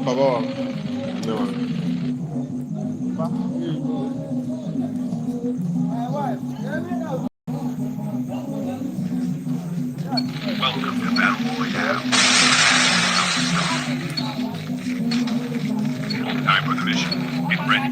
Papa, no. Welcome to Battle Royale. Time for the mission. Get ready.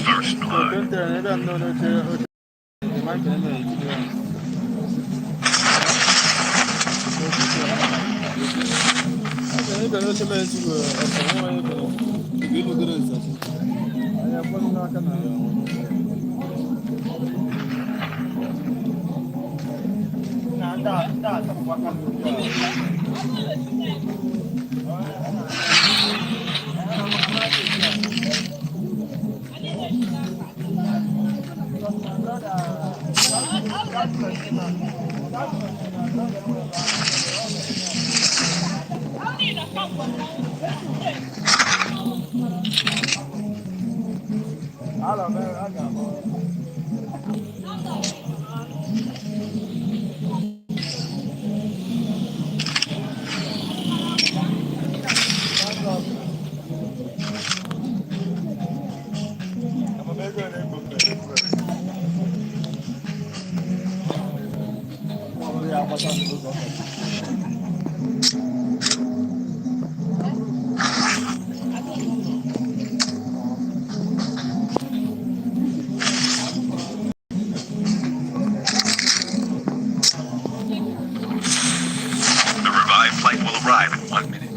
First blood. The revived flight will arrive in 1 minute.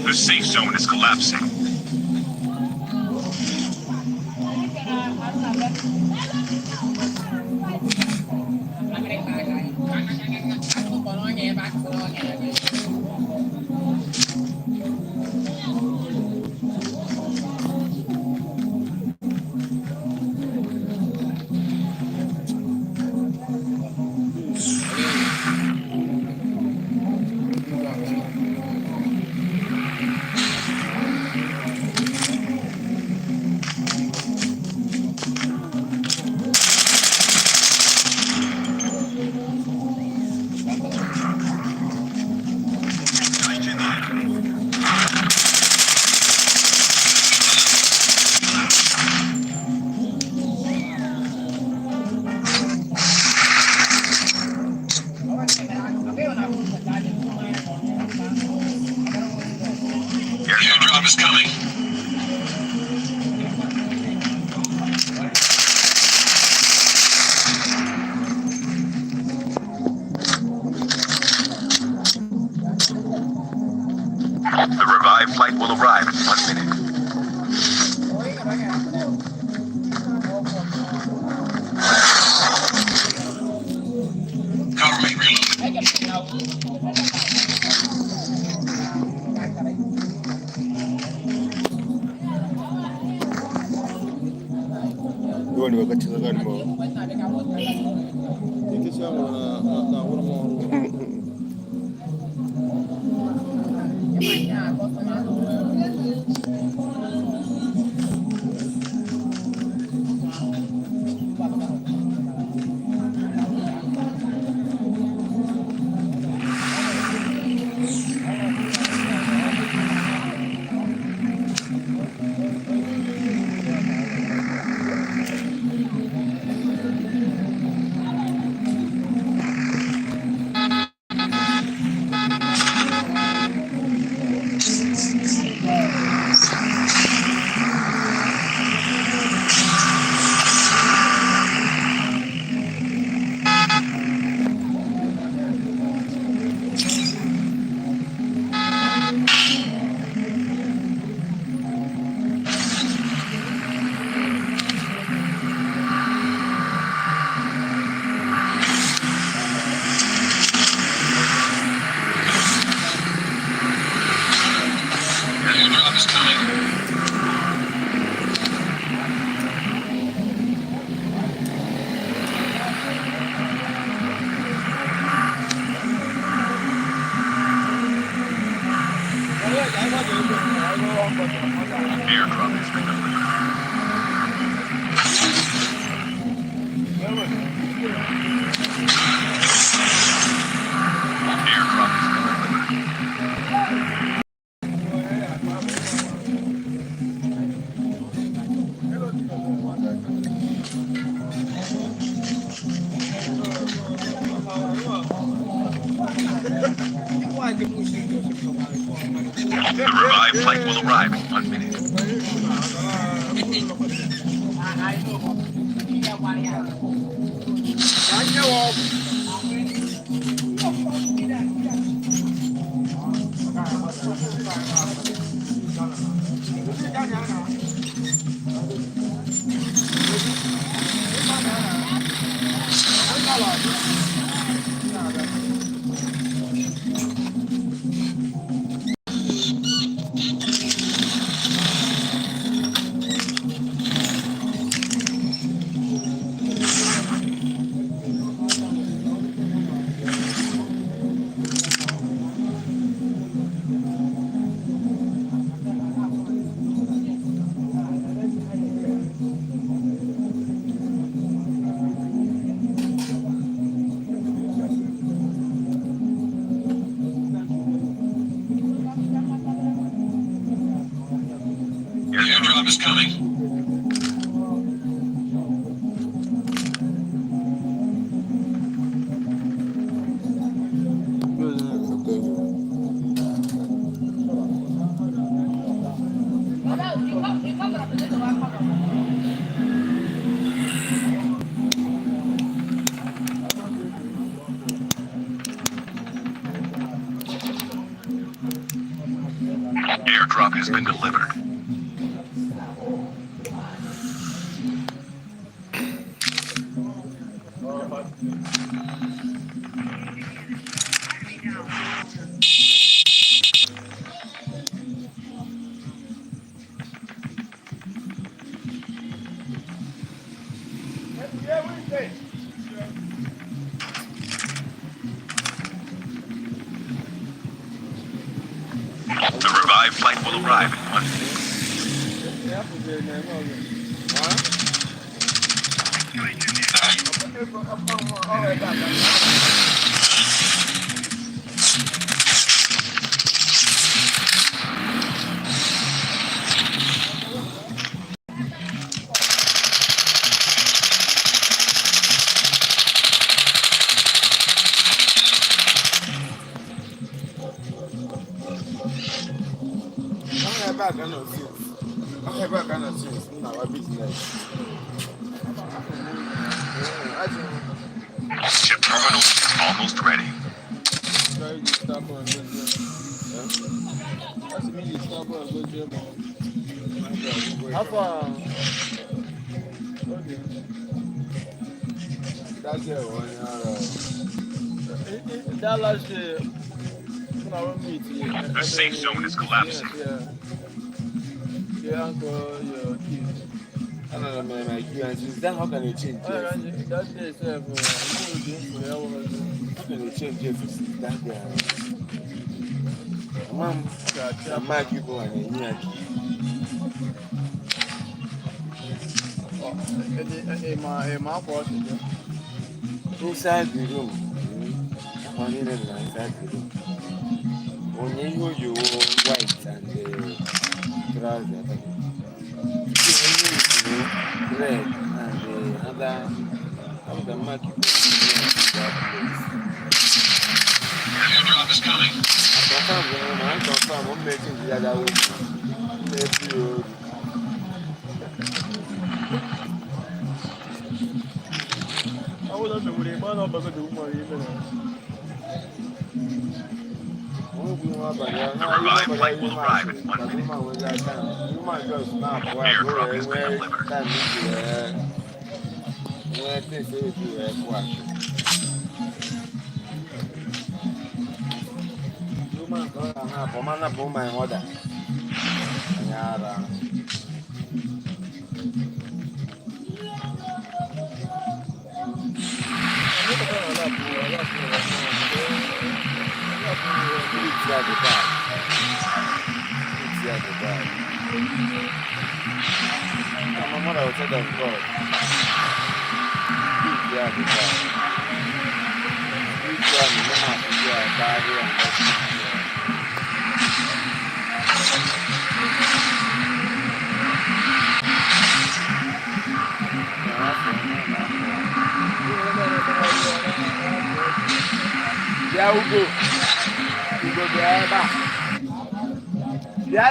The safe zone is collapsing. flight will arrive in 1 minute. Cover me, Dua ni wakati sekarang mau. Ini siapa nak orang mau. Airdrop has been delivered. Airdrop has been delivered. The revived flight will arrive in 1 minute. Airdrop is coming. Airdrop has been delivered. The revived flight will arrive in 1 minute. Ship terminal almost ready. How far? Okay. That's it. That last year, when I went meet The safe zone is collapsing. Your uncle, your kids. I don't know, man. My QNC. Then how can you change it? That day, sir, you doing for the hour. How can you change it for that guy? Mom, I'm my people and here. My boss. Inside the room. One in inside the room. Only you white and trousers. Red and other of the market. Airdrop is coming. I'm making the other way. I would have been with him, but I'm not going to do more. The revived flight will arrive in 1 minute. Airdrop has been Yeah, we go. We go there, yeah.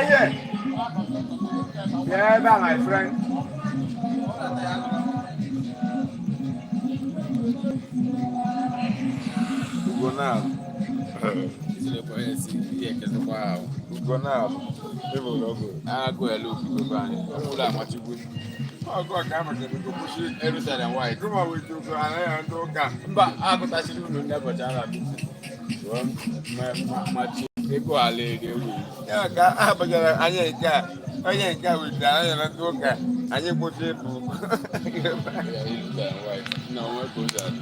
Yeah, my friend. We go now. We go now. I go look. We go back. Oh God, come on, we go push it every side and white. Come on, we do go and don't come. But I go touch it. We never jam it. My people are lady. Yeah, but I ain't got with that. I don't go. I ain't put it. No, what goes that?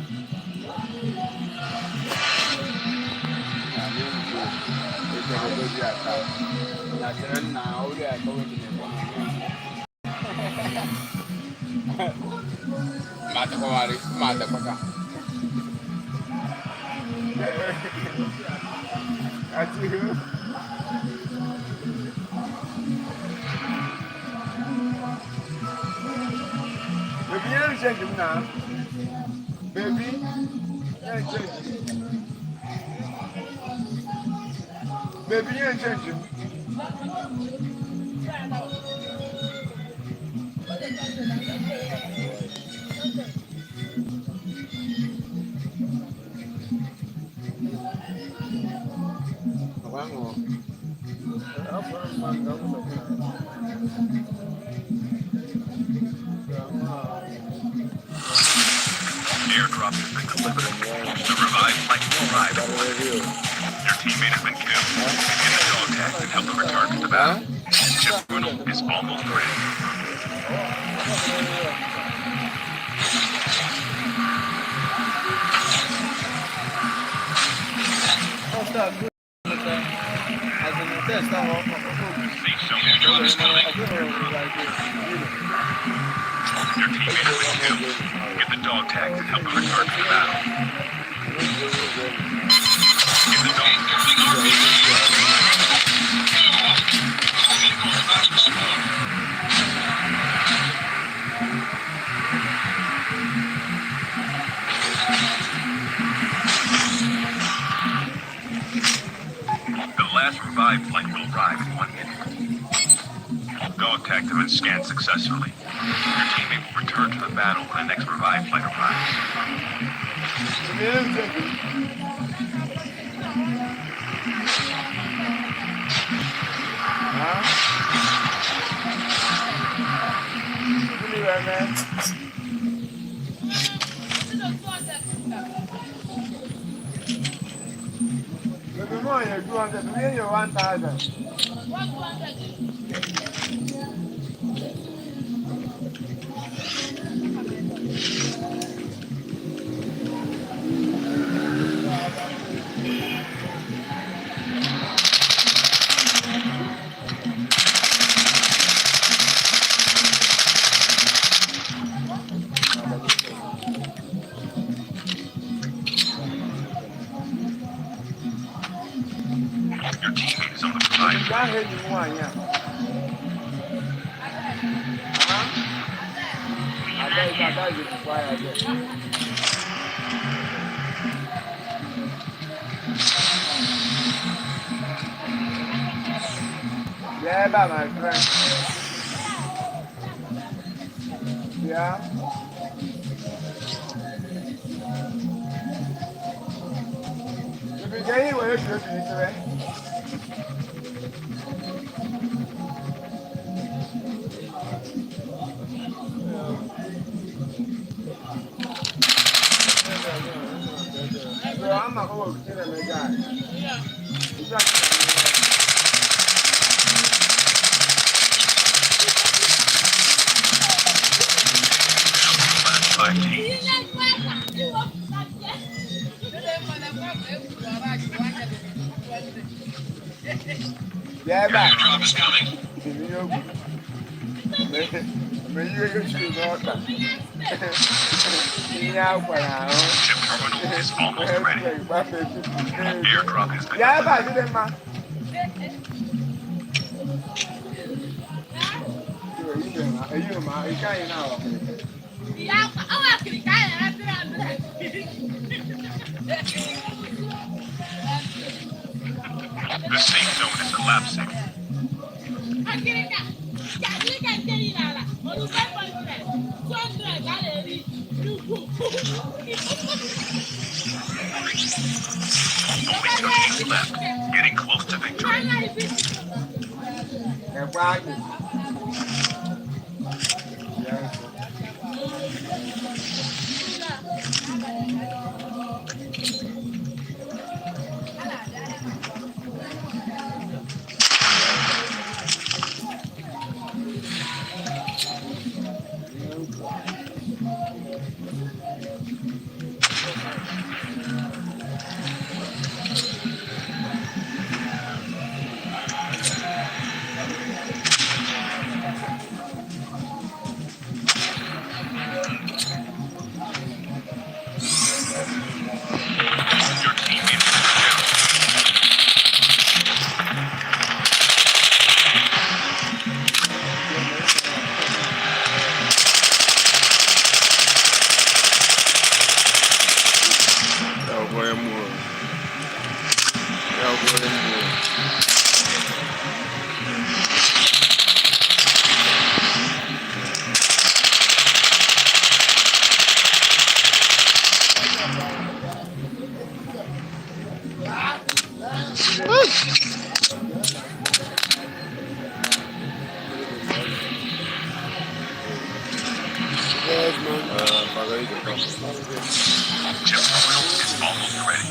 Mata paka. Baby, you don't change him now. Baby, you don't change him. Baby, you don't change him. Airdrop has been delivered. The revived flight will arrive in 1 minute. Your teammate has been killed. Get a dog tag and help them return to the battle. Chip Bruno is almost ready. Safe zone airdrop is coming. Your teammate has been killed. Get the dog tags and help them return to the battle. Get the dog tags. The last revived flight will arrive in 1 minute. Dog tags have been scanned successfully. Your teammate will return to the battle when the next revived flight arrives. Maybe more you 200, maybe 1,000. Your teammate is on the revived flight. That hit you one, yeah. I bet you fire there. Yeah, my friend. Yeah. You be getting where you should be, right? So I'm not going to kill him again. Last 5 teams. Yeah, Your airdrop is coming. When you shoot all that. Yeah, Chip terminal is almost ready. Airdrop has been yeah, delivered. but didn't man. You can't now. The safe zone is collapsing. Only 2 teams left. Getting close to victory. Your teammate has been killed. Chip terminal is almost ready.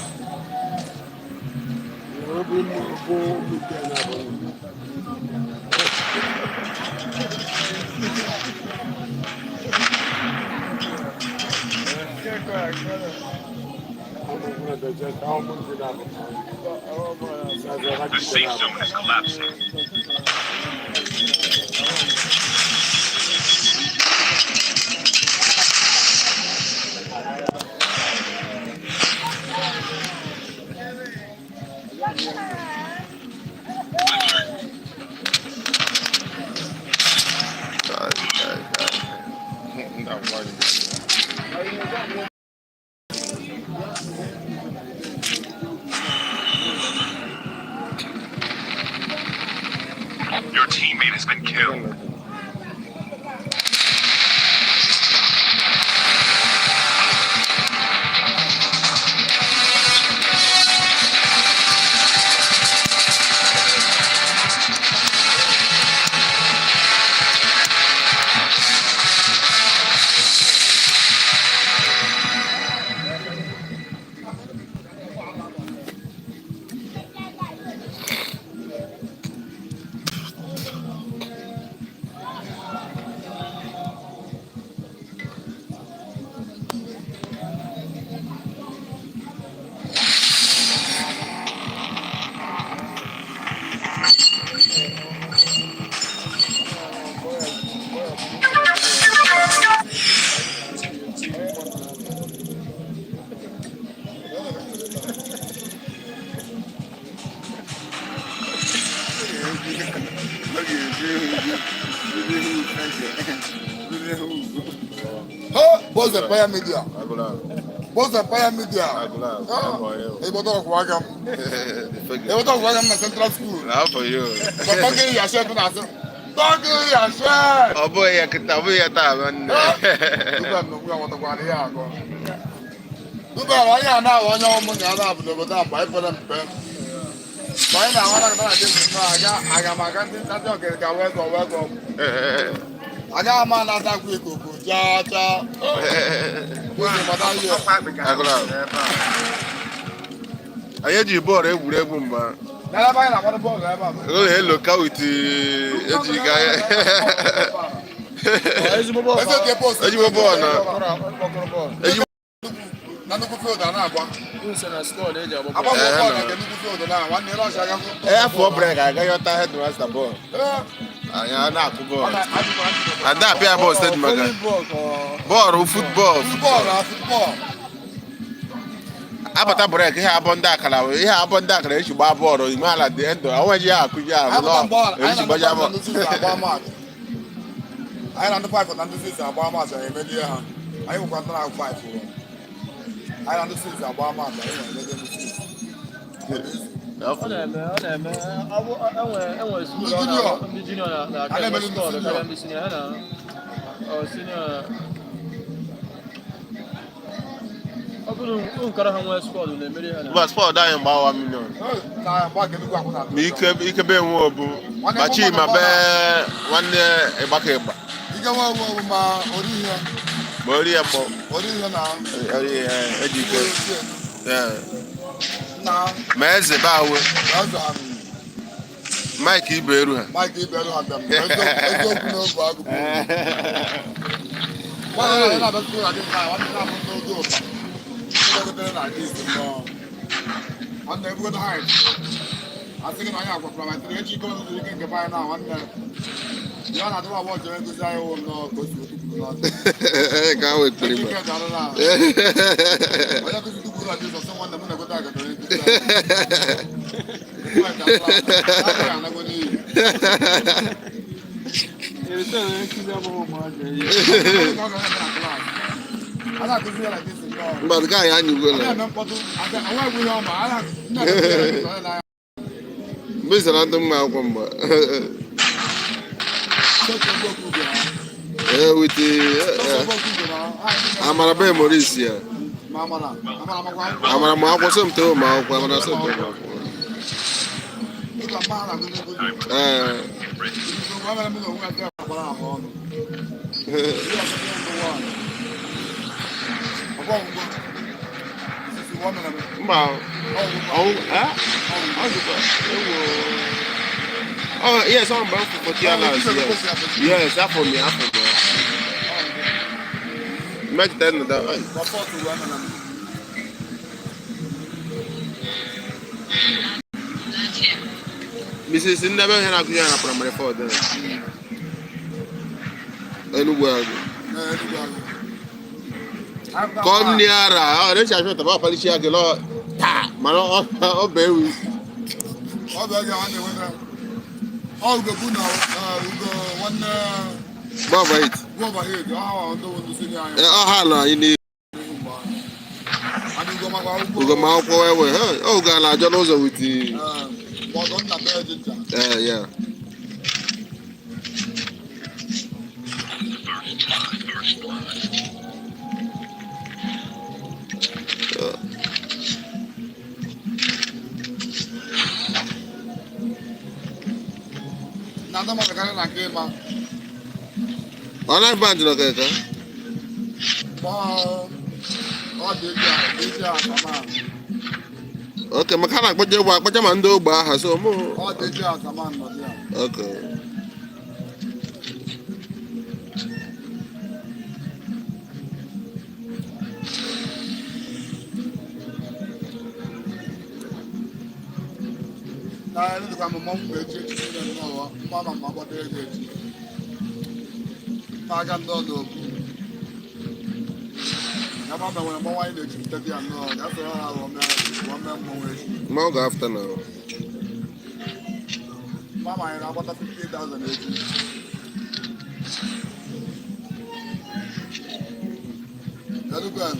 The safe zone is collapsing. Your teammate has been killed. Boss Empire Media. Agula. Boss Empire Media. Agula. Hey, but don't work am. Hey, but don't work am na Central School. Now for you. But don't get your chef na so. Don't get your chef. Oh boy, ya kitabu ya ta man. Duba no kwa wata kwa ya ko. Duba wa ya na wa nya mo nya na bu do da ba ipo na mpe. Ba na wa na na de no aga ma kan tin ta jo ke ka we go. Aga ma na ta ku ikuku cha cha. Agula. Aye ji ball egwuregwu mba. Na ba na kwa ball ga ba. Go hello ka with eji ga. Ezigbo bọọlụ. Ezigbo ball na. Ezigbo Na nnukwu field a na-agba. Nse na squad eji agba Agba bọọlụ. bọọlụ na nnukwu field na nwanne ile ọcha ga. for break aga yota headmaster ball. Anya na akụ ball. Ada apia ball state maga. Ball football. Football. Abata break ihe abọ ndị akara ihe abọ ndị akara eji gba bọọlụ ime ala dị ndụ onweghị ya akụ ya abụ eji gbaja bọọlụ. Anyị na ndị 5 na ndị 6 agba match anyị emedie ha. Anyị bụkwa ndị na 5. Anyị na ndị 6 agba match anyị na-emedie ndị 6. Ọ na-eme enwere school ndị junior na akademi squad karịa ndị senior ha na senior ọ bụrụ nkara ha nwee squad na-emeri ha na Mba spọt anyị mgba 1 million. Na gba nke nnukwu akwụna. Ma ikebe enwe obu machi ma be nwanne ịgbaka ịgba Ike nwa owu ma ori ihe. ma ori ya kpọ Ori ihe na ori ya eji ike na ma eze ba awe azụ Mike ibe eru ha. Mike Iberu Adam. Eziokwu n'oge agụpụ. Nwanne na abịa school adị mma, nwanne na-abụ n'oge ụba. Ndị gotere na adị isi nnọọ. Nwanne ebugo na haịt. Asị gị na anyị agwakwara ma tiri echi ike ọzụzụ ike nke anyị na nwanne. Ya na adịma abụọ chere nkụzi anyị wụ nnọọ ka o si otukwuru n'ọdụ. Ka ha wekpere Ike ma. dị arụrụ ahụ. Onye nkụzi tukwuru na Jizọs nwanne m na-egote agatara nkụzi Mba nke anyị anyụgo na mgbe isi na ndị mma akwụkwọ mgba wete amara be Maurice ya amara ma akwụkwọ sọmte ụmụ akwụkwọ amara sọmte ụmụ akwụkwọ mba oh yes I'm bound for 40 hours yes afọ mi imagine that no that Mrs. Ndebe ihe na-akụzi ya na primary 4 dị Enugu agụ kom ni ara ọ na-eche achọ taba apalichi ya gịlọ taa mana ọ bụ ewu ọ bụ ege nwanne nwere ọ ugobu na ugo nwanne gbava it gọva hed ọha ndị ndị sini anyị ọha nọ anyị n'ihu adị ugomagwa akwụkwọ ugomaakwụkwọ ewe ọ ga na-ajọ n'ụzọ witi ọgọ nna be jinja ya na ndị mmadụ karịa na nke ịma ọ na-eba njọ keka ọ dị eji asama oke maka na akpọje ụgbọ akpọje ma ndị ogbe aha so mụ ọ dị eji asama nnọdụ ya oke na ndị dịkwa mmụọ mgbe echi echi niile n'ụwa mma ma mma gbado ego echi n'aka ndị ọdụ okwu ya ma nwere mmanwụ anyị na-echi nte ya nnọọ ya soro ha rụọ mee mmọnwụ echi ma ọ ga-afta na mama anyị na-agbata 50,000 echi Ben.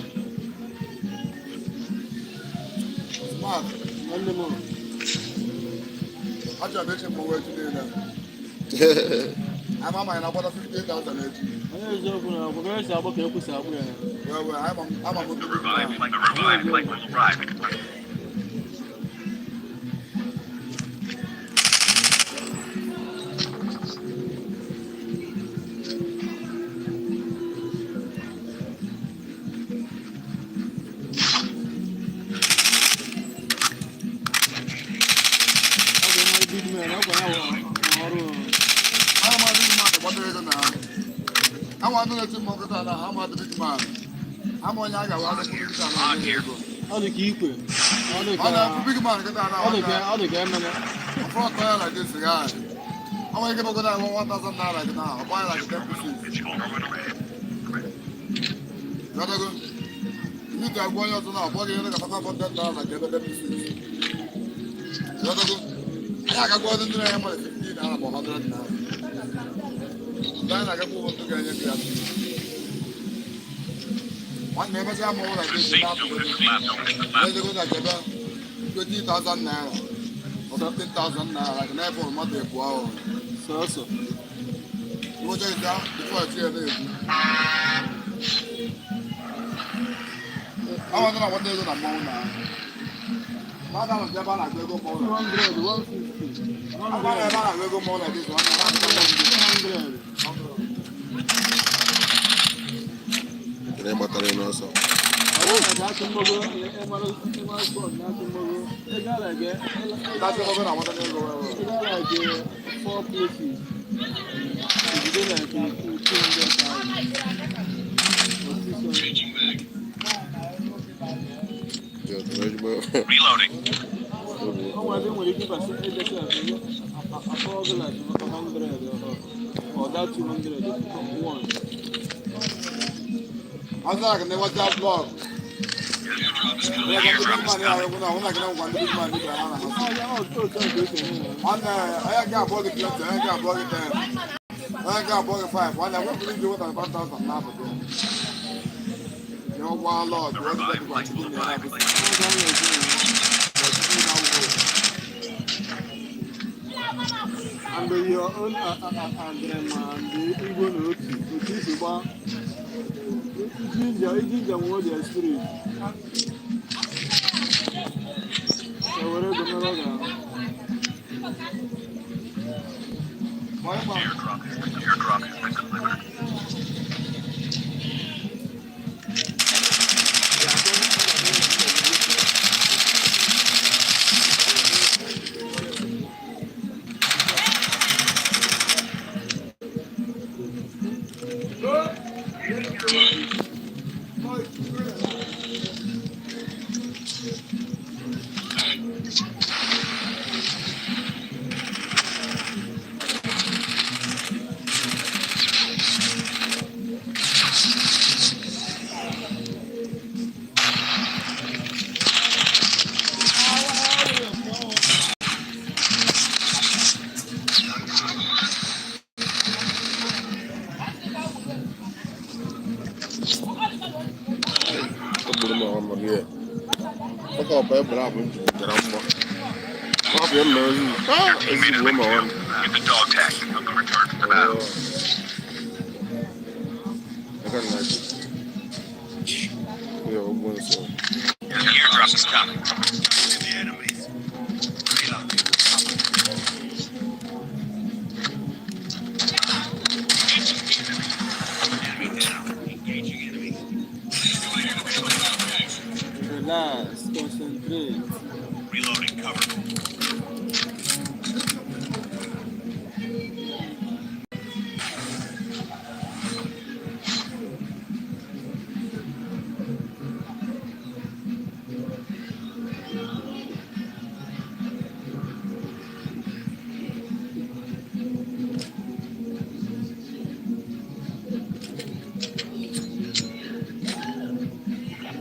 Smart. Aja mechi mo wetu ni na. Ama na bota 58,000 each. Well, I'm a The revived flight will arrive. I want to let you know that I'm not the big man. I'm on Yaga. On here. Ọ dị ka ikwe. Ọ dị ka big man. ọ dị ka emene. Front fire like this guy. I want to get over $1,000 like now. I'll buy like 10 pieces. It's over when ready. Gotta go. You need to have one year to now. Body like $500 like 10 pieces. Gotta go. I can go out into the hammer $50 about $100 now. Then I can go to get it. One never say more like this. Safe zone is collapsed. Let's go like about 20,000 naira or 15,000 naira like an airport money. Wow. Sọọsọ. You want to take it down before I see it. I want to know what they're going to moan now. What kind of Japan are they going to moan? 200, 150. How about Japan are they going to moan like this one? 200. Kaya matalo na sa. Dati mmogo, ịmara spọt dati mmogo. Ị ga-alage. Dati mmogo na matalo na go. Ị ga-alage 4 places. Ejide like 200,000. Reloading. Ọnwa nwere ike ịbasa edesa afọ like 100 or that 200 one. I thought I can never that vlog. I got bought it. I got bought it there. I got bought it 5. One I went to do what I found out from now. You know, one Lord, what is that going to do? And your own and the Igbo note, which is about ginger what their spirit. So whatever the matter. Airdrop has been delivered. Get the dog tag until the return to the battle. The airdrop is coming. The enemies. Enemy down. Engaging enemy. Relax, concentrate. Reloading cover.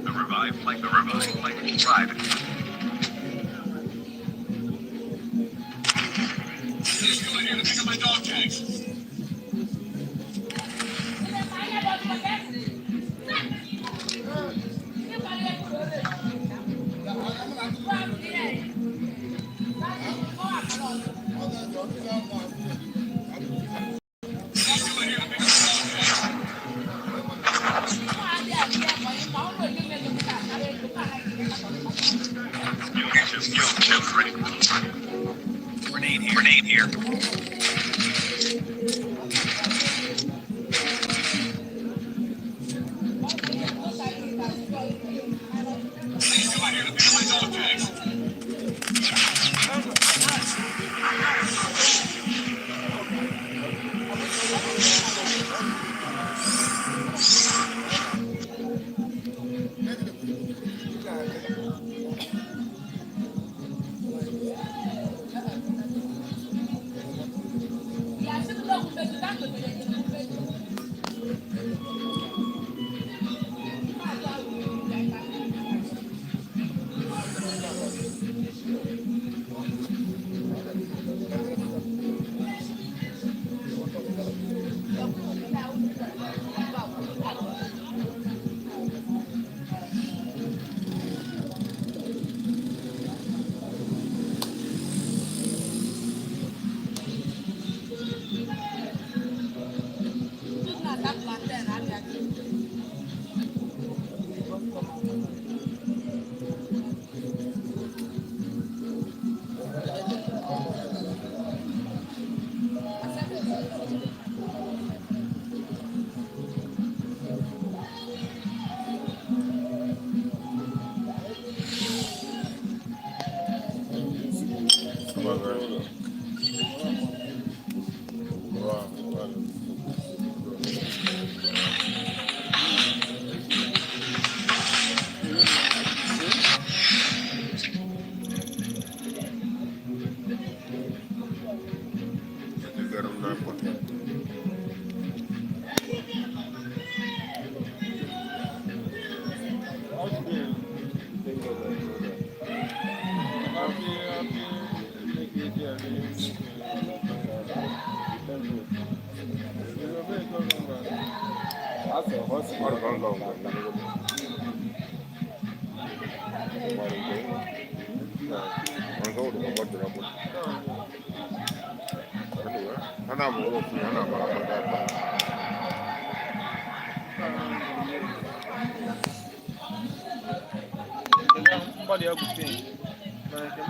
The revived flight is private. Pick up my dog tags. Skill critical. Grenade here.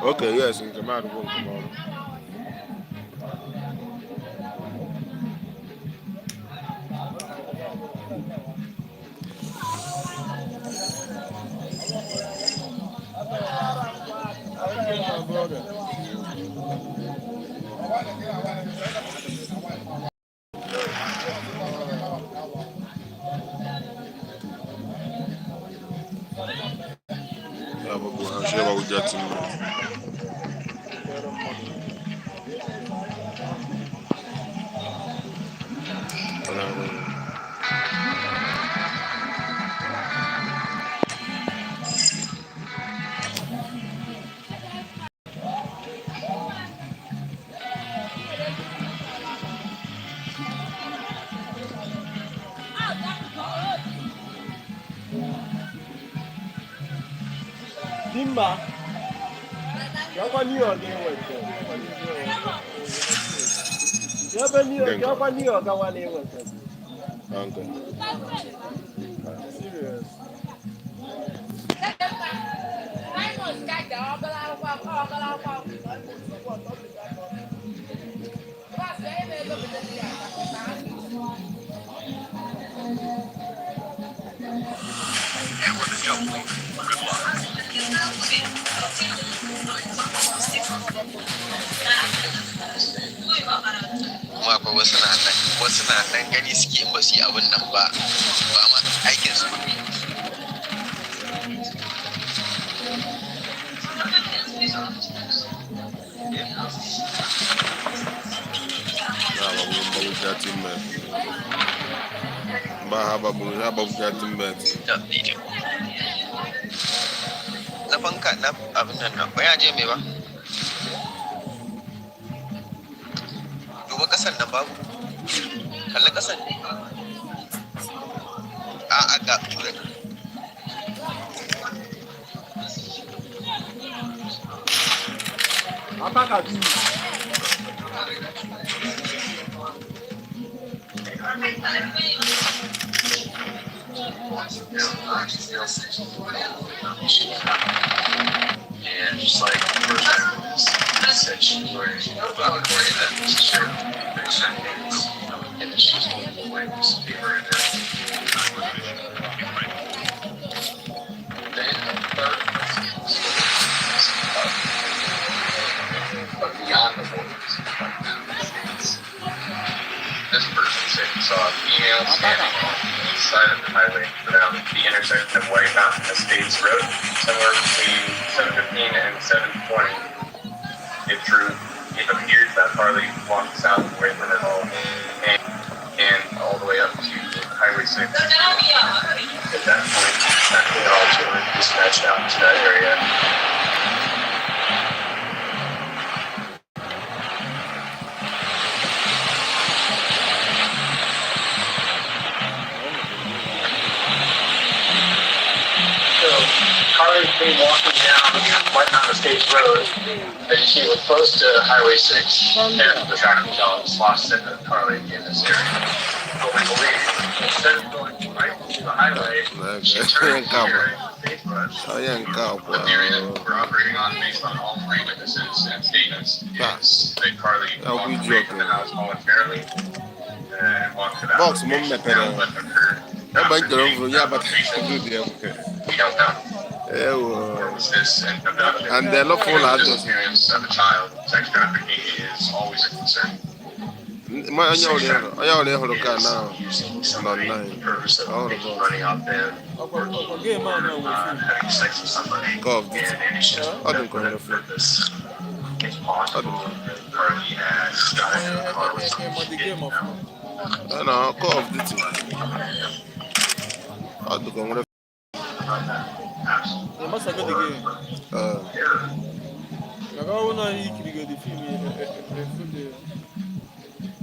Okay, yes, in the matter of tomorrow. Dimba. Yapa New York Yapa New York Okay. Serious. And we're the double lead. Good luck. Kuma akwai wasu na nan gani suke in ba su yi abin nan ba ma aikin su kuɗi. Na fanka na abin nan ba ya je mai ba. Duba kasan nan babu. Kalli kasan. A ga tura. Ataka tu. And just like the first time said she was learning about Korea that was shared and then she was holding the wings paper in her. Then but beyond the borders. This person said he saw a female standing on the east side of the highway around the intersection of White Mountain Estates Road, somewhere between 7:15 and 7:20. It appears that Harley walked south away from it all and all the way up to Highway 6. At that point, actually all children dispatched out to that area. Carly's been walking down White Mountain Estates Road, and she was close to Highway 6, and the traffic cones lost in Carly in this area. But we believe instead of going right to the highway, she turned here in the sagebrush. The theory that we're operating on, based on all three witnesses and statements, is that Carly walked away from the house voluntarily and walked to that location. Now, what occurred? We don't know. And they're not full adults. The experience of a child, sex trafficking is always a concern. Using somebody for the purpose of making money off them, or having sex with somebody, and it's just for that purpose. It's possible that Carly has got into the car with somebody she didn't know. No, Call of Duty. They must have got the game.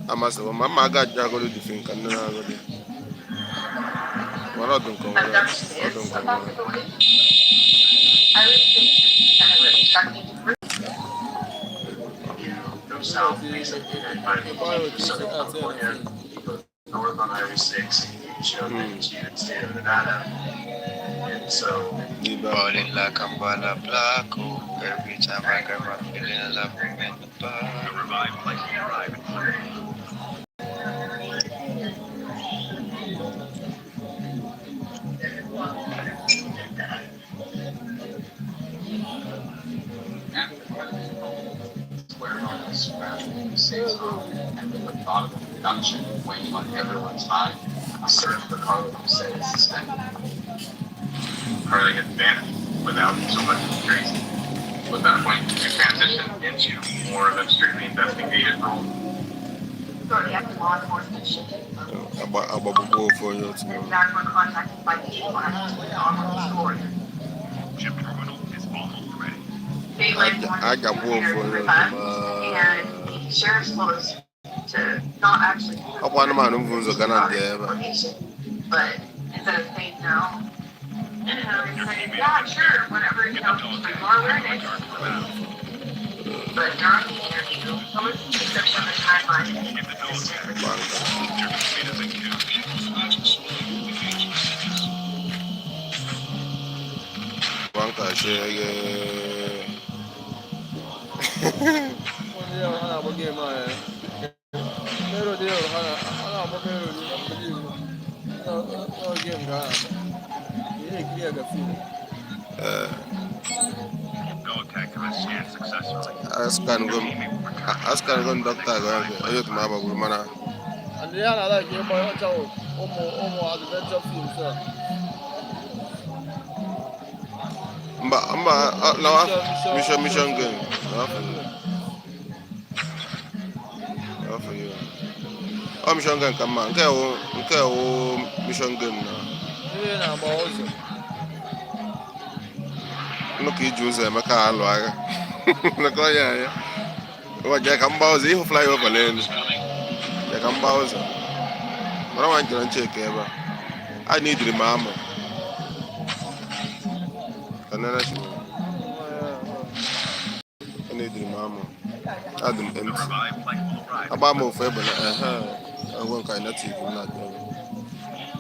I must have my God Jago the thing and then I got it. Well, I don't come. South, California, north on Highway 6, and showed that she in the state of Nevada. And so, falling like a bala blanco, every time I got my feeling like I'm in the bar. The revived flight will arrive in 3. And the thought of production weighing on everyone's mind, a search for Carly Hussein is suspended. Carly had vanished without so much as trace. At that point, we transitioned into more of a strictly investigative role. Shortly after law enforcement shifted About go for you tomorrow. back were contacted by people on the story. Chip terminal is almost ready. They led one I got to one for you and tomorrow. the sheriff's told us to not actually I want to man who's going to information, but instead of saying no, they said, yeah, sure, whatever, you know, like more awareness. But during the interview, someone picked up on the timeline. If the dog tags, your teammate has been killed. Banka shege. Dog tag has scanned successfully. Askan gon doctor go ayo to ma ba guru mana. And the other like you boy watch out almost adventure film sir. Mba lawa mission game. Oh mission game come on. Nke o mission game na. Ihe na agba ọzọ. No ka iji ụzọ emeka alụ agha. Lekọ ya. Waje ka mba ụzọ ihu fly over n'elu. Ya ka mba ụzọ. Mara nwa njere ncheke ebe a. I need m amụ. Kanana shi. I need m amụ. Adị m empty. Revived flight will arrive. Agba m ofu ebe na ahụ nka inative na atọ.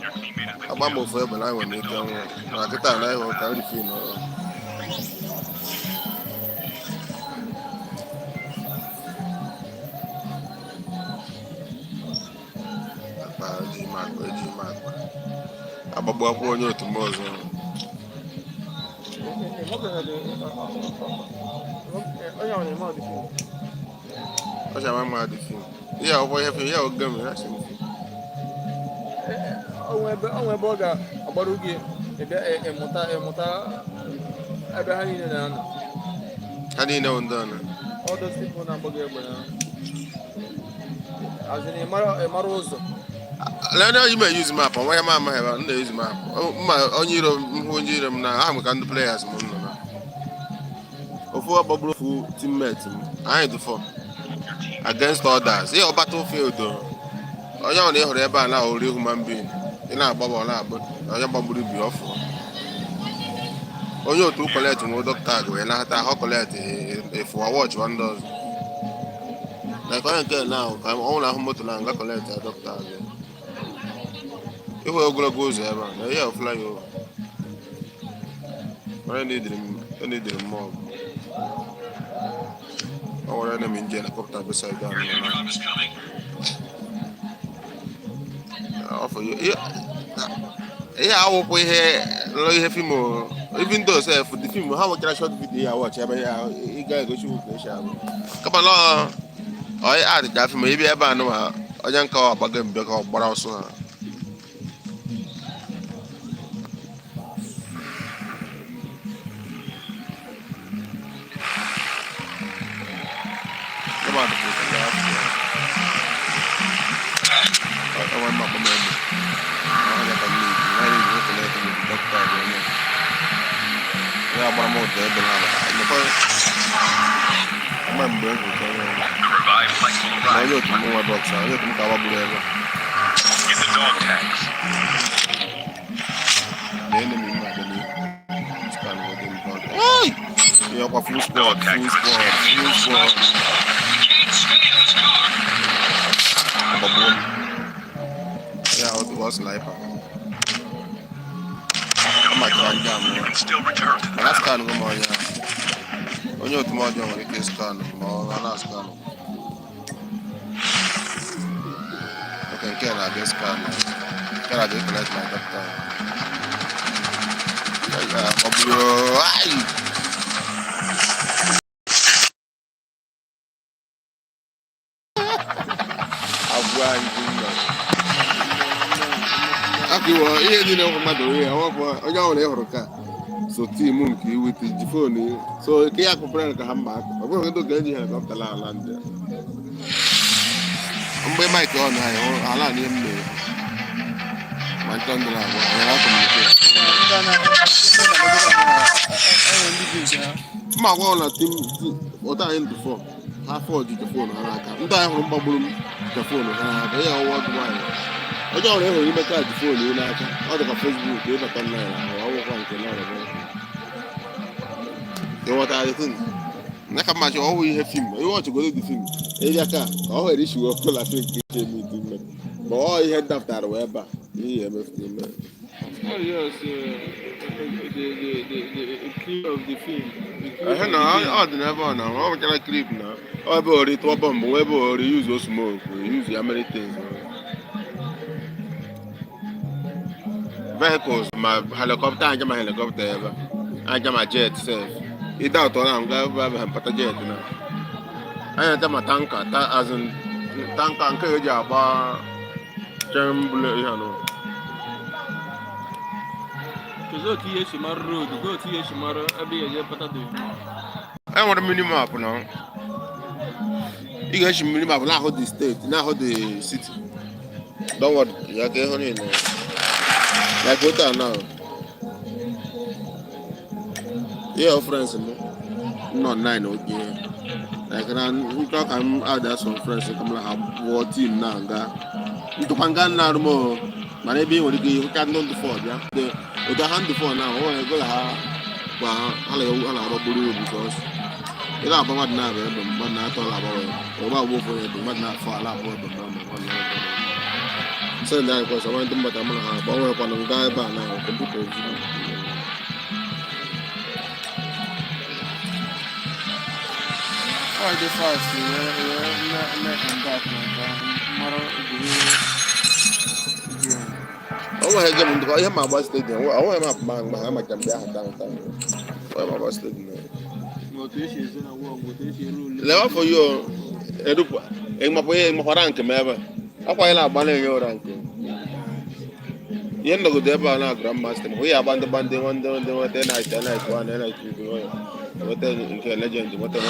Your team teammate has been agba m killed. ofu egbe na anyị nwere ike ọnwụ na kịta na ịhụ ka nri fin eji m akpa agbagbu akwụkwọ onye otu m ọzọ ọ chama mma dị fim ihe akwụkwọ ihe fim ihe oge m ya sị onwe ebe ọ ga-agbaru gị ịmụta ebe ha niile na-anọ ha niile bụ ndị ọnụ all those people na-agba gị egbe na azịna ịmara ụzọ lee na ime use map onwe ya ma amaghị ebe m na-use map mma onye iro m hụ onye iro m na aha m ka ndị players m nọ na ofu agbagburu ofu teammate m anyị dị fọ against others ihe battlefield onye ọ na ịhụrụ ebe a na ori human being ị na-agbaba na-agba onye gbagburu bi ọfụ onye otu collect nwe dọkịta wee nahata ahụ collect efu watch one ọzọ na onye nke na ka ọ na-ahụ moto na nga collect dọkịta ịhụ ogologo ụzọ ebe a na ihe ọfụla ya onye na-ediri mmụọ ọ nwere enemy nje na kọpụta beside down ihe awụkwụ ihe fim even though sef the film ha nwechara short video ya watch ebe ya ị ga-egosi ụka esi abụ kama na onye adịga fim ebe ebe a nụwa onye nka ọ gbago mbe ka ọ gbara ọsọ ha Get the dog tags. Dog tag to escape. Sniper. Still return to the Last time go more ya. Onye otu m ọjọọ nwere ike scan ma ọ na scan. Okay, nke na-abịa scan. Nke na-abịa collect my data. Ya ọ bụrụ ai. Agwa anyị nọ. Akiwo ihe dị na mmadụ onye onye ọbụla ịhụrụ ka so tim nke iweta ji fonu so ke ya kụpụrụ ka ha mma aka ọ bụrụ ndị oge eji helikọpta ala ndị mgbe maịkị ọ na ya ala na ihe mmiri ma ntọ ndị na-agwa ya na kọmuniketi mma agwa na tim ụta anyị ndị fọ ha fọ jide fonu ha n'aka ndị anyị hụrụ mgbagburu m jide fonu ha n'aka ihe ọwụwa ọdụ nwaanyị onye ọrụ ịhụrụ ime kaadị fonu ị n'aka ọ dịka fesbuk ịbata nna ya ahụ ọgwụkwa nke na-arịba ịghọtara dị tin na ka mmachi ọhụụ ihe fim ihe ọchịgodo dị fim ịbịa ka ọ hụrụ ishiwe ọbụla fim nke iche eme ite ime ma ọ ihe dapụtara wee ebe a ihe ya emefụta ime ehe na ọ dị n'ebe ọ na ọ nwechara klip na ọ ebe ori tụọ bọmbụ nwe ebe ori yuzu osmoke yuzu ya mere things vehicles ma helicopter anja ma helicopter ebe anja ma jet sef ida ụtọ na nga ebe ha mpata jet na anya ta ma tanka tanka nke eji agba chembule ihe anọ kedu otu ihe si mara road kedu otu ihe si mara ebe ya eje pata dị enwere minimap na ị ga-eji minimap na-ahụ the steeti na-ahụ the city don't worry ya ka ịhụ niile like what are now? Yeah, friends, not 9 okay. Like we talk add some friends come like have team now. Into Pangan now more. Maybe when you can know the phone, yeah. The hand the phone now. Oh, I go because you know about now, but not all about it. About what for it, but not for a lot more than send that because I want them but I'm gonna have one guy back now computer. Why the fast? I want to get into my bus stadium. I want my man, I can be downtown. Why my bus stadium? Level for you, Edu, in my way, in my rank, member. I quite like banning your rank. You know, the Bana Grandmaster. We are band the band, one, the night, and night, one, and I do. What a legend, what a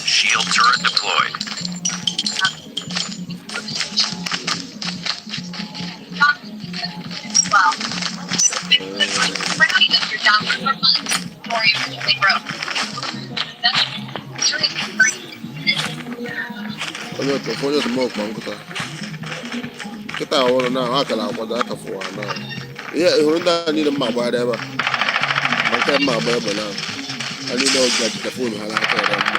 Shield turret deployed. Well, pretty that you're down for months before you really grow. That's seriously great. Kita awal na akala ko da ka fuwa na. Yeah, Honda ni ma ba da ba. Man kai ma ba ba na. Ani da ga ta phone hala ka da ma.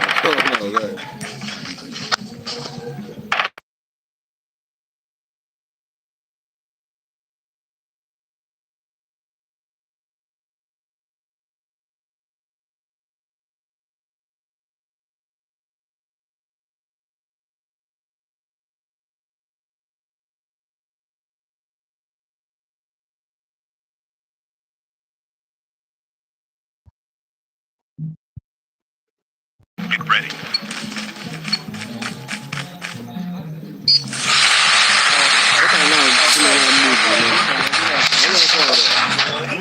Get ready.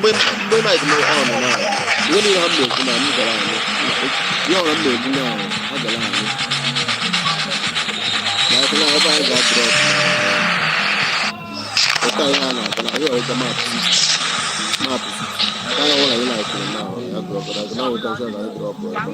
Mgbe na ike ọ nọ na ihe niile ha na-ekwu na m gara anyị ihe ọra m na-ekwu na ha gara anyị na ekele ebe anyị ga-adrọp ụta ihe a na-akala ihe ọrịta maapụ ka ya ọbụla anyị na-ekiri na ya drọpụrụ agụ na nweta nsọ ga anyị drọpụ ebe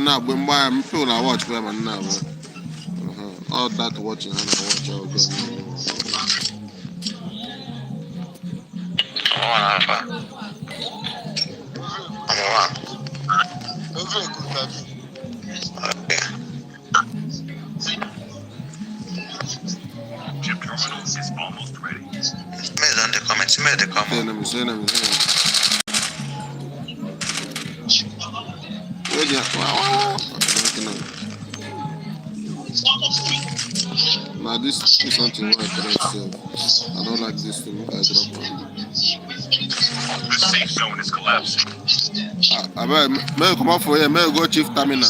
na-agbe mgbe m feel na watch kwa ma nna abụ all that watching ha na watch all game Chip terminal is almost ready. Made the comment. Say them. Now this is something where I correct self. I don't like this thing. I drop one. The safe zone is collapsing. I bet may come up for here. May go chief terminal.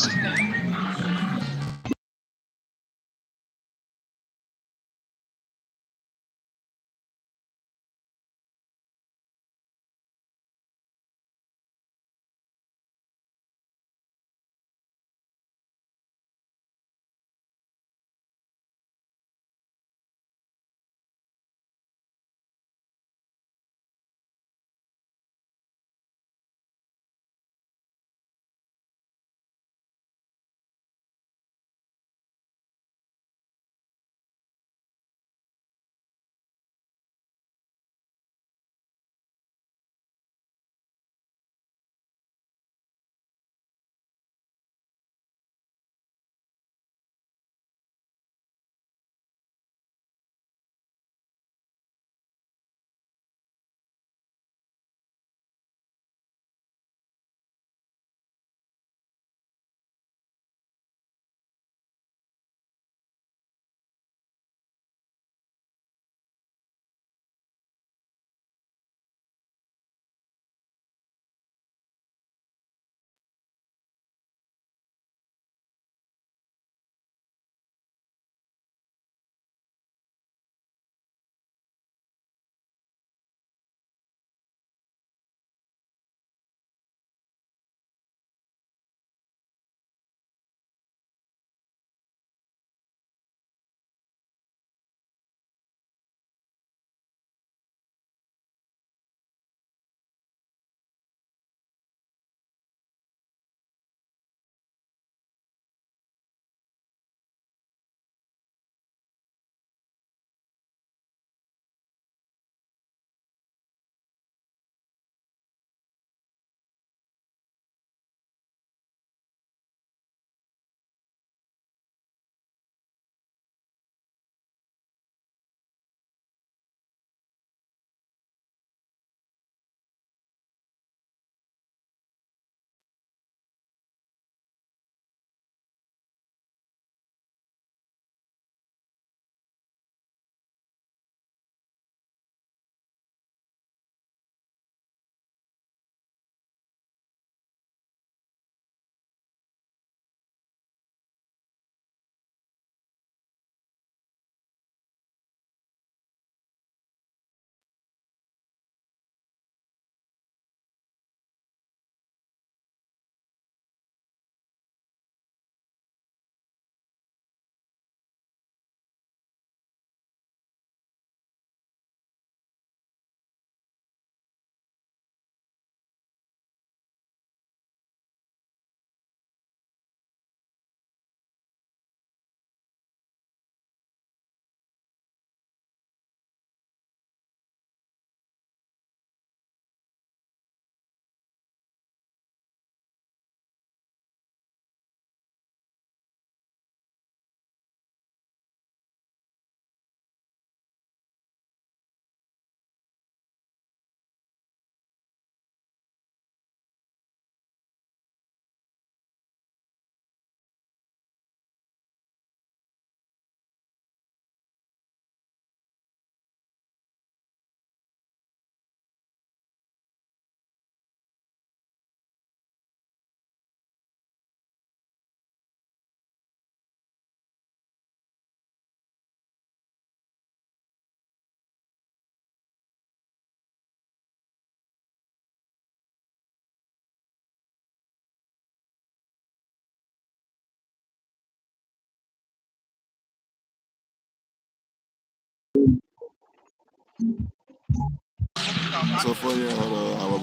So for you, our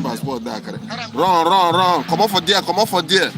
passport that correct. Run. Come off for there. Come off for there.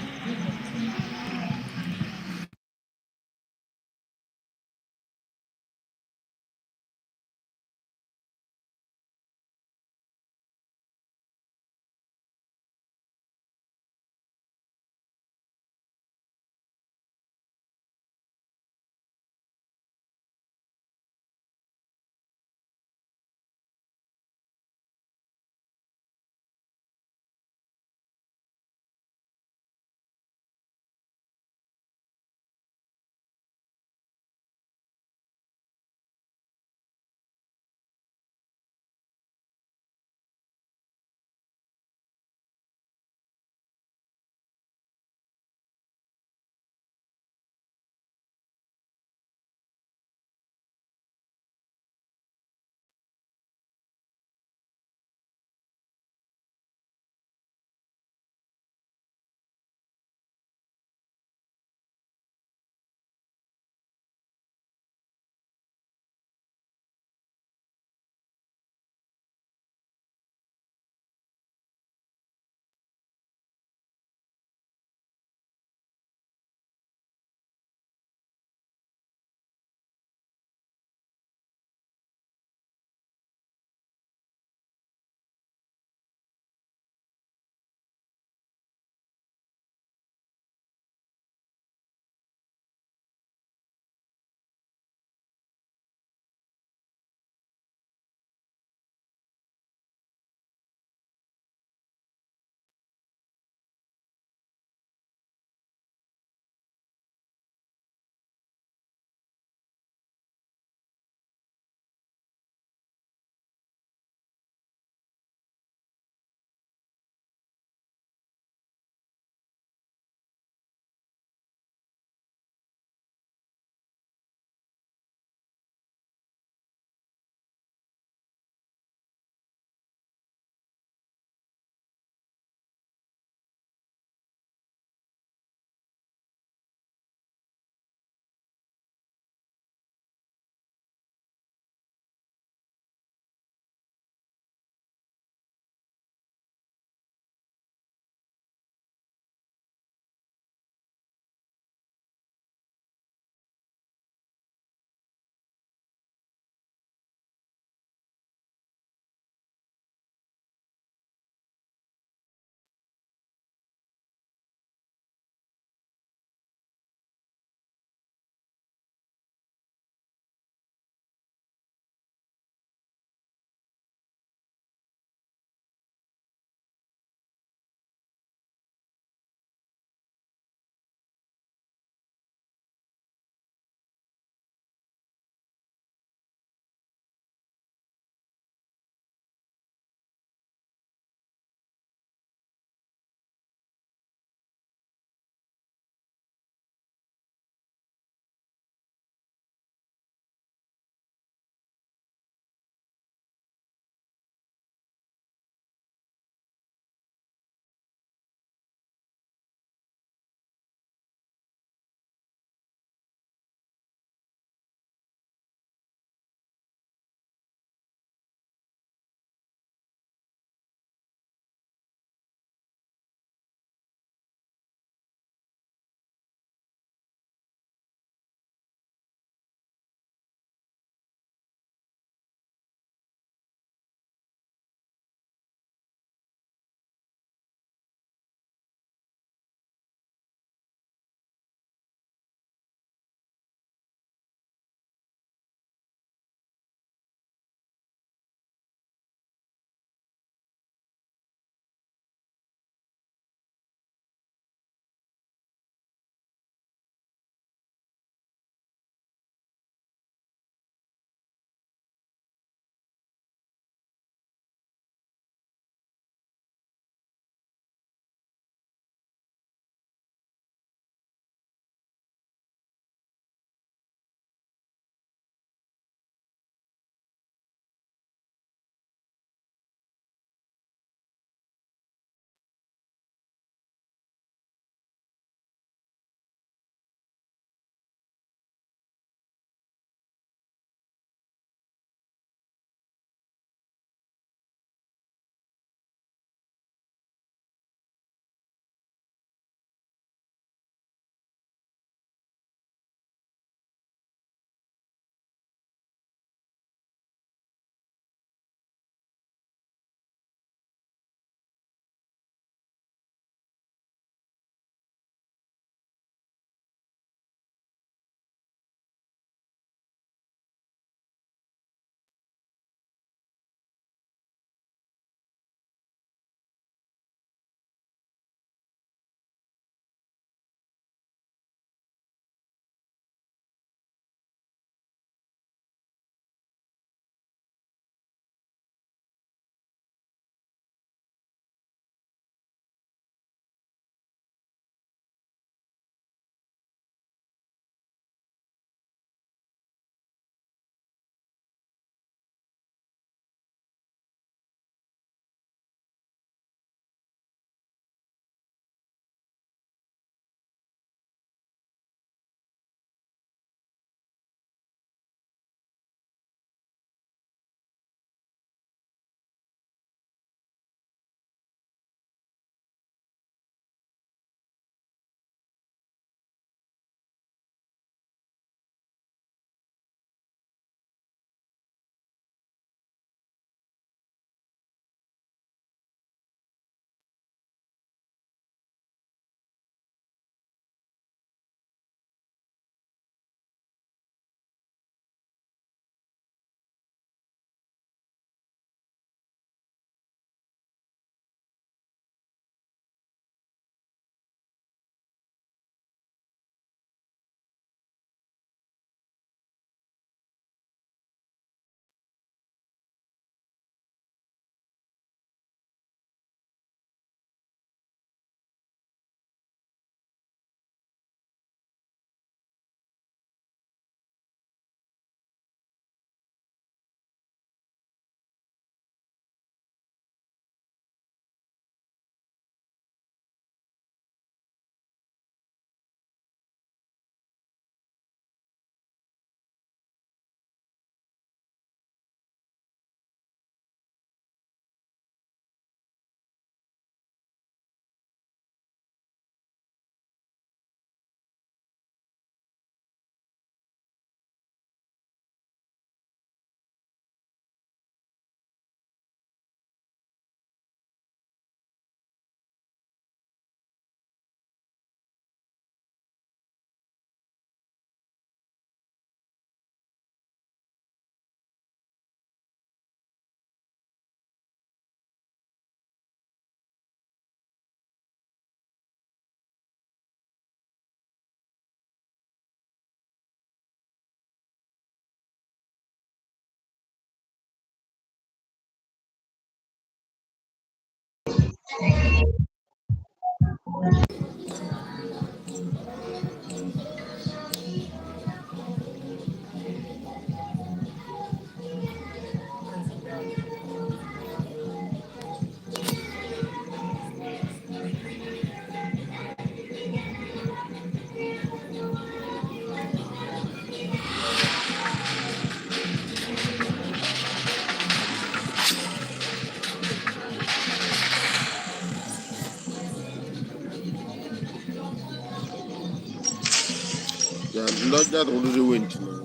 Ya lọ́jà tó lórí wẹ̀ntì náà.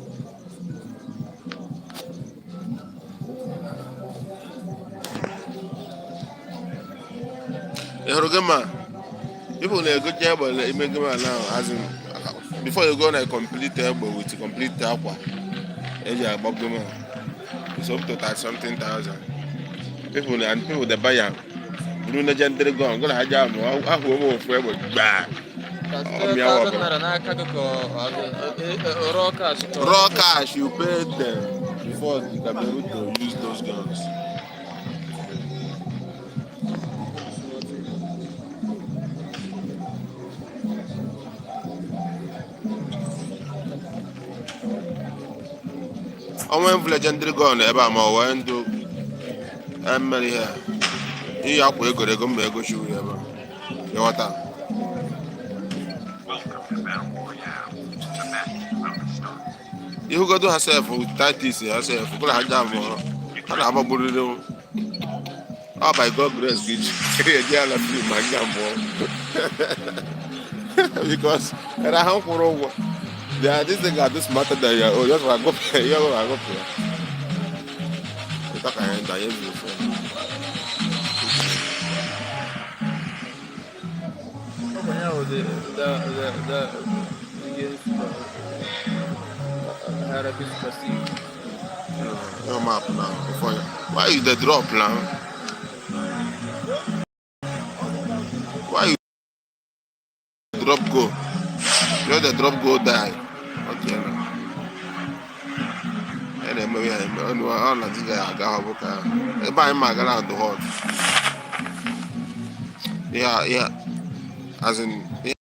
Ị hụrụ gị ma people na-egocha egbe ime gị ma now as in before you go na complete egbe with complete akwa eji agba gị ma it's up to 30 something thousand. People dey buy am buru legendary gun go na aja amụ ahụ ụmụ ofu egbe gbaa. Raw cash, you pay them before you can be able to use those guns. Onwe legendary gun ebe a ma ọ wee ndụ emere ihe ihe akwa egorego mma ego shuru ebe a ịghọta. Ihugodo herself with tactics herself go na aja amụ ha na-agbagburiri ọ by God grace ka iji eji ala film ma nga mụọ because era ha kwụrụ ụgwọ this thing ga-adị smarter than ya o ya gwara agụpụ ya gwara agụpụ ya ịta ka ya ndanye bụ ofe your map now before you. Why you the drop now? Why you drop go? You the drop go die. Okay now. And maybe I'm not this guy. I got a book. Buy my gun out the hot. Yeah. As in. Yeah.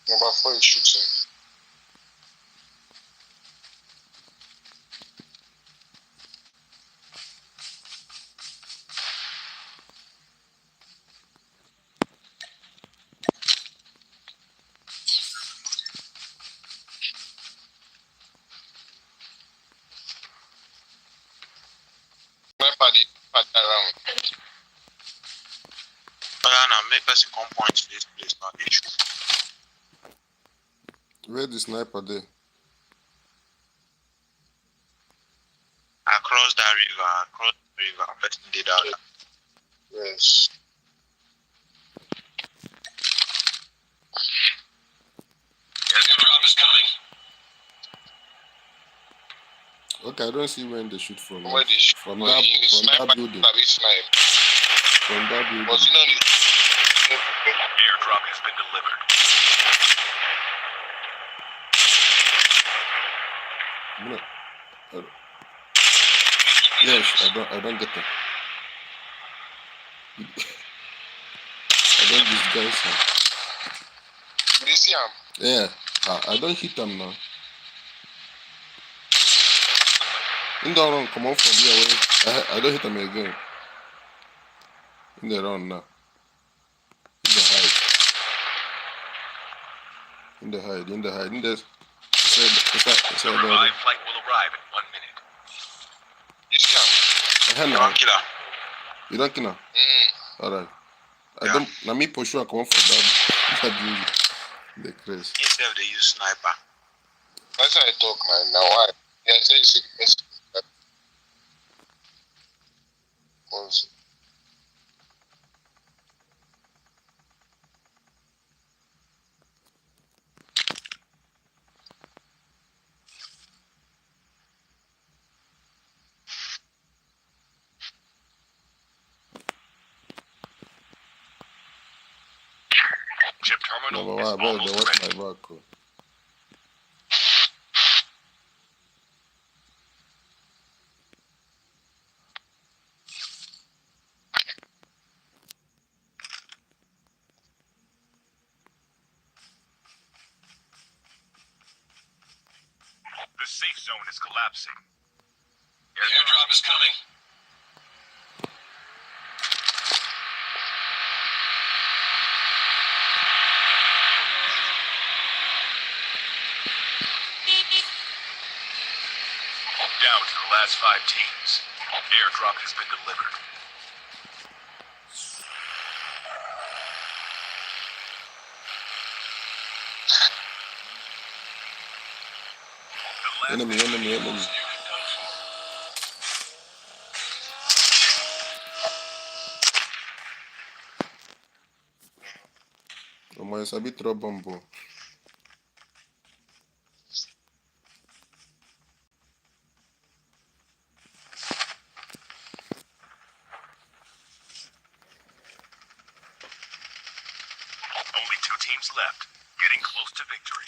Number 4 is shooting. Around. Now make us a compound to this place, not issue. Where the sniper there? Across the river, person did out. Yes. Airdrop is coming. Okay, I don't see when they shoot from. Where they shoot? From that building. From that building. From that building. Was Airdrop has been delivered. Yes, I don't get that. I don't disguise him. Did you see him? Yeah, I don't hit them now. In the run, come on for the away. I don't hit them again. In the run now. In the hide. The revived flight will arrive in 1 minute. You see him? You don't kill her. You don't kill her? Alright. I don't. Let me push you. I come for that. The craze. Instead they use sniper. That's how I talk, man. Now why? Yeah, I say it's chip terminal No, is but why? almost What's ready. my back? The safe zone is collapsing. Airdrop is coming. Down to the last 5 teams. Airdrop has been delivered. Enemy. Oh my, it's a bit trouble. Only 2 teams left. Getting close to victory.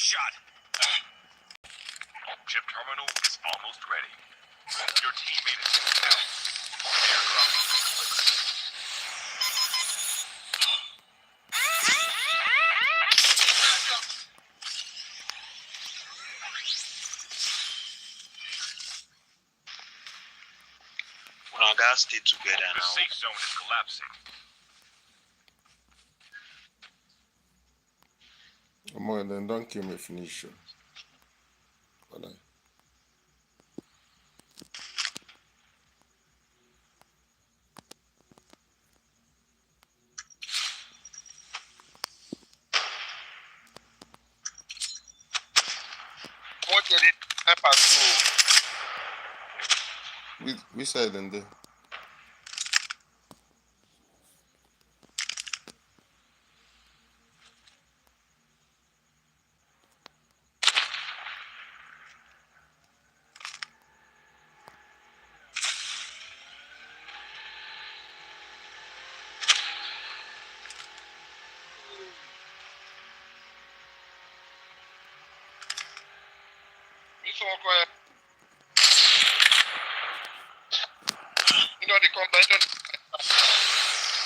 shot. Chip terminal is almost ready. Your teammate has been killed. Airdrop has been delivered. Well, I gotta stay together The now. safe zone is collapsing. Come on, then don't kill me, finish you. What I? What did it happen to? We said in there. You know, they come back.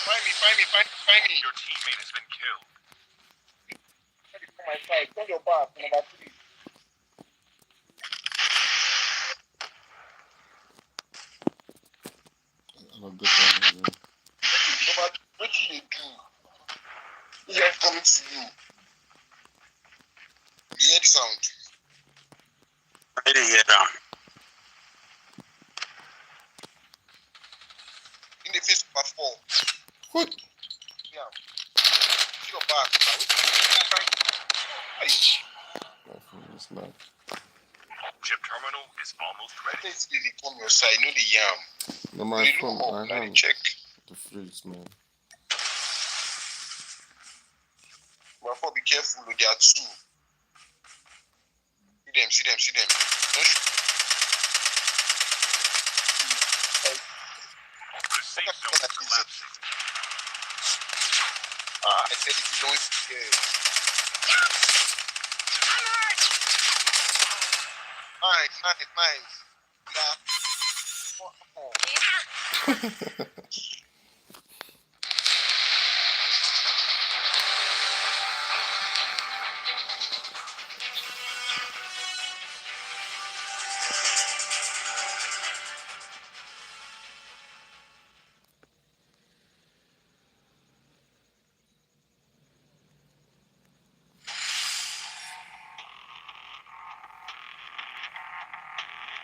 Find me. Your teammate has been killed. My side. Turn your back. Number 3. I don't get that. Number 2, what you dey do? He just coming to you. You hear the sound? I didn't hear that. In the face number 4. What? Yeah. See your back. My phone is not. Chip terminal is almost ready. Let's really come your side. No, the yam. No, my phone, I have check. the freeze, man. Therefore, be careful. There are 2. See them. Don't shoot. The safe zone is collapsing. I said if you don't scare. Nice. Yeah.